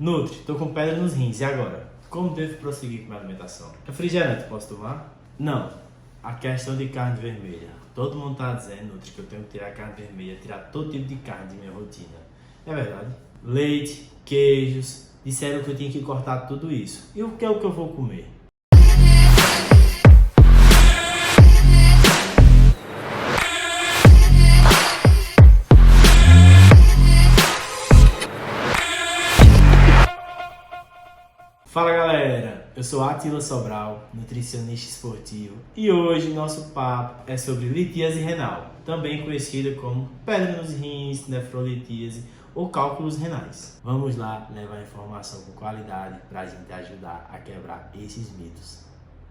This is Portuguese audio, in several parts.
Nutri, tô com pedra nos rins, e agora? Como devo prosseguir com minha alimentação? Refrigerante, posso tomar? Não. A questão de carne vermelha. Todo mundo tá dizendo, Nutri, que eu tenho que tirar a carne vermelha, tirar todo tipo de carne de minha rotina. É verdade. Leite, queijos, disseram que eu tinha que cortar tudo isso. E o que é o que eu vou comer? Fala galera, eu sou Atila Sobral, nutricionista esportivo, e hoje nosso papo é sobre litíase renal, também conhecida como pedra nos rins, nefrolitíase ou cálculos renais. Vamos lá levar informação com qualidade para a gente ajudar a quebrar esses mitos.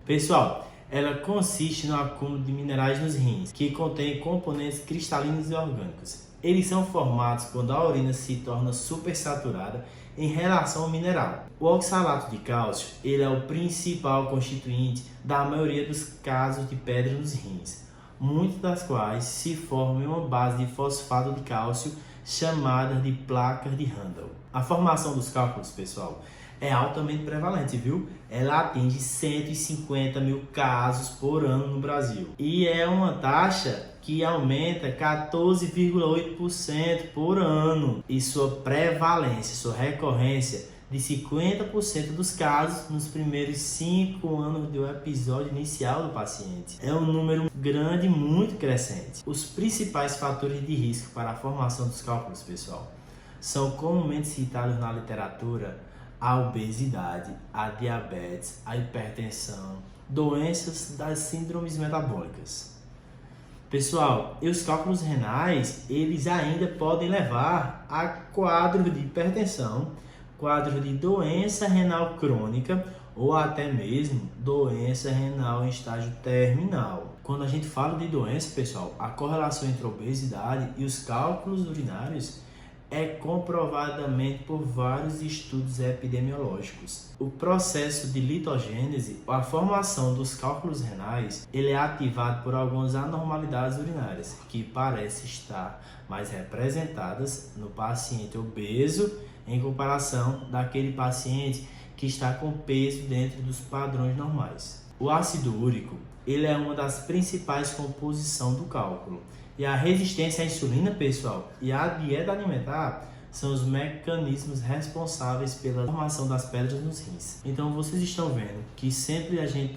Pessoal, ela consiste no acúmulo de minerais nos rins, que contém componentes cristalinos e orgânicos. Eles são formados quando a urina se torna supersaturada em relação ao mineral. O oxalato de cálcio, ele é o principal constituinte da maioria dos casos de pedra nos rins, muitas das quais se formam em uma base de fosfato de cálcio chamada de placas de Randall. A formação dos cálculos, pessoal, é altamente prevalente, viu? Ela atinge 150 mil casos por ano no Brasil. E é uma taxa que aumenta 14,8% por ano. E sua prevalência, sua recorrência de 50% dos casos nos primeiros 5 anos do episódio inicial do paciente. É um número grande e muito crescente. Os principais fatores de risco para a formação dos cálculos, pessoal, são comumente citados na literatura: a obesidade, a diabetes, a hipertensão, doenças das síndromes metabólicas. Pessoal, e os cálculos renais, eles ainda podem levar a quadros de hipertensão, quadros de doença renal crônica ou até mesmo doença renal em estágio terminal. Quando a gente fala de doença, pessoal, a correlação entre a obesidade e os cálculos urinários é comprovadamente por vários estudos epidemiológicos. O processo de litogênese, a formação dos cálculos renais, ele é ativado por algumas anormalidades urinárias, que parecem estar mais representadas no paciente obeso em comparação daquele paciente que está com peso dentro dos padrões normais. O ácido úrico, ele é uma das principais composições do cálculo. E a resistência à insulina, pessoal, e a dieta alimentar são os mecanismos responsáveis pela formação das pedras nos rins. Então vocês estão vendo que sempre a gente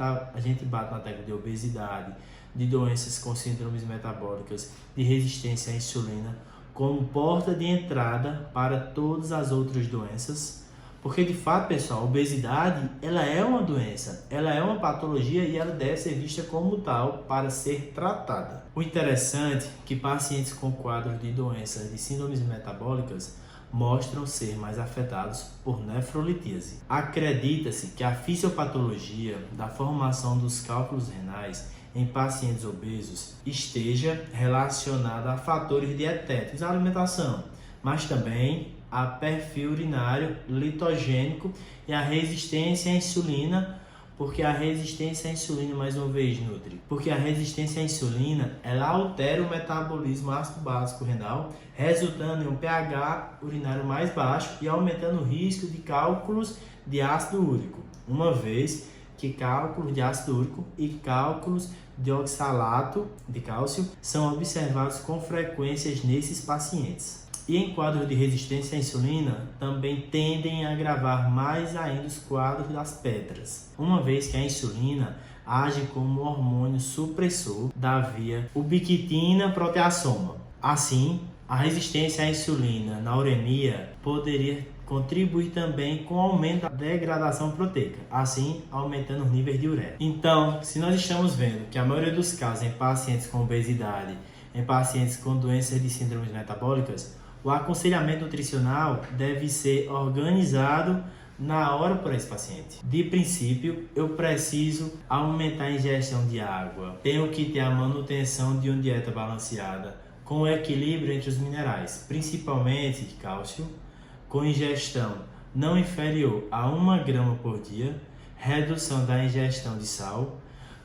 bate na tecla de obesidade, de doenças com síndromes metabólicas, de resistência à insulina, como porta de entrada para todas as outras doenças. Porque de fato, pessoal, a obesidade, ela é uma doença, ela é uma patologia e ela deve ser vista como tal para ser tratada. O interessante é que pacientes com quadros de doenças de síndromes metabólicas mostram ser mais afetados por nefrolitíase. Acredita-se que a fisiopatologia da formação dos cálculos renais em pacientes obesos esteja relacionada a fatores dietéticos, a alimentação, mas também a perfil urinário litogênico e a resistência à insulina, porque a resistência à insulina, mais uma vez, Nutri, porque a resistência à insulina, ela altera o metabolismo ácido básico renal, resultando em um pH urinário mais baixo e aumentando o risco de cálculos de ácido úrico, uma vez que cálculos de ácido úrico e cálculos de oxalato de cálcio são observados com frequências nesses pacientes. E em quadros de resistência à insulina, também tendem a agravar mais ainda os quadros das pedras, uma vez que a insulina age como um hormônio supressor da via ubiquitina-proteasoma. Assim, a resistência à insulina na uremia poderia contribuir também com o aumento da degradação proteica, assim aumentando os níveis de ureia. Então, se nós estamos vendo que a maioria dos casos em pacientes com obesidade, em pacientes com doenças de síndromes metabólicas, o aconselhamento nutricional deve ser organizado na hora para esse paciente. De princípio, eu preciso aumentar a ingestão de água. Tenho que ter a manutenção de uma dieta balanceada, com equilíbrio entre os minerais, principalmente de cálcio, com ingestão não inferior a 1 grama por dia, redução da ingestão de sal,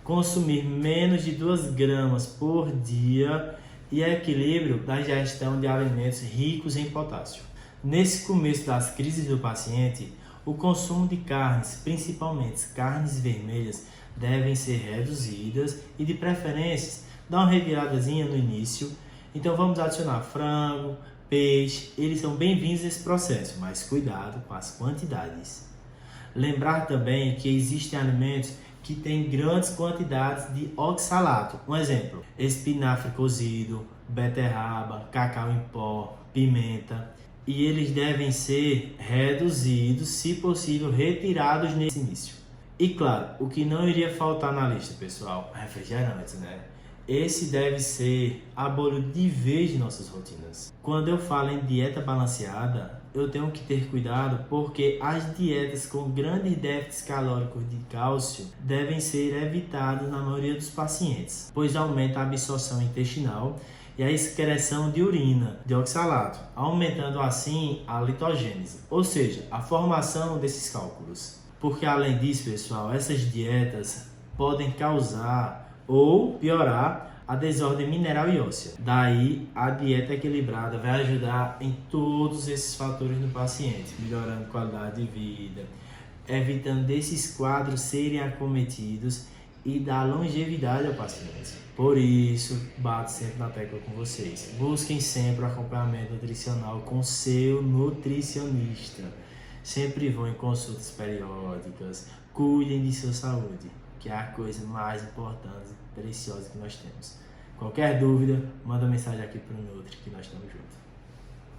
consumir menos de 2 gramas por dia e equilíbrio da ingestão de alimentos ricos em potássio. Nesse começo das crises do paciente, o consumo de carnes, principalmente carnes vermelhas, devem ser reduzidas e, de preferência, dar uma reviradazinha no início. Então vamos adicionar frango, peixe, eles são bem-vindos nesse processo, mas cuidado com as quantidades. Lembrar também que existem alimentos que têm grandes quantidades de oxalato. Um exemplo, espinafre cozido, beterraba, cacau em pó, pimenta. E eles devem ser reduzidos, se possível, retirados nesse início. E claro, o que não iria faltar na lista, pessoal, refrigerantes, né? Esse deve ser abolido de vez de nossas rotinas. Quando eu falo em dieta balanceada, eu tenho que ter cuidado porque as dietas com grandes déficits calóricos de cálcio devem ser evitadas na maioria dos pacientes, pois aumenta a absorção intestinal e a excreção de urina de oxalato, aumentando assim a litogênese, ou seja, a formação desses cálculos. Porque além disso, pessoal, essas dietas podem causar ou piorar a desordem mineral e óssea. Daí, a dieta equilibrada vai ajudar em todos esses fatores no paciente, melhorando a qualidade de vida, evitando desses quadros serem acometidos e dar longevidade ao paciente. Por isso, bato sempre na tecla com vocês. Busquem sempre o acompanhamento nutricional com seu nutricionista. Sempre vão em consultas periódicas, cuidem de sua saúde, que é a coisa mais importante e preciosa que nós temos. Qualquer dúvida, manda mensagem aqui para o Nutri, que nós estamos juntos.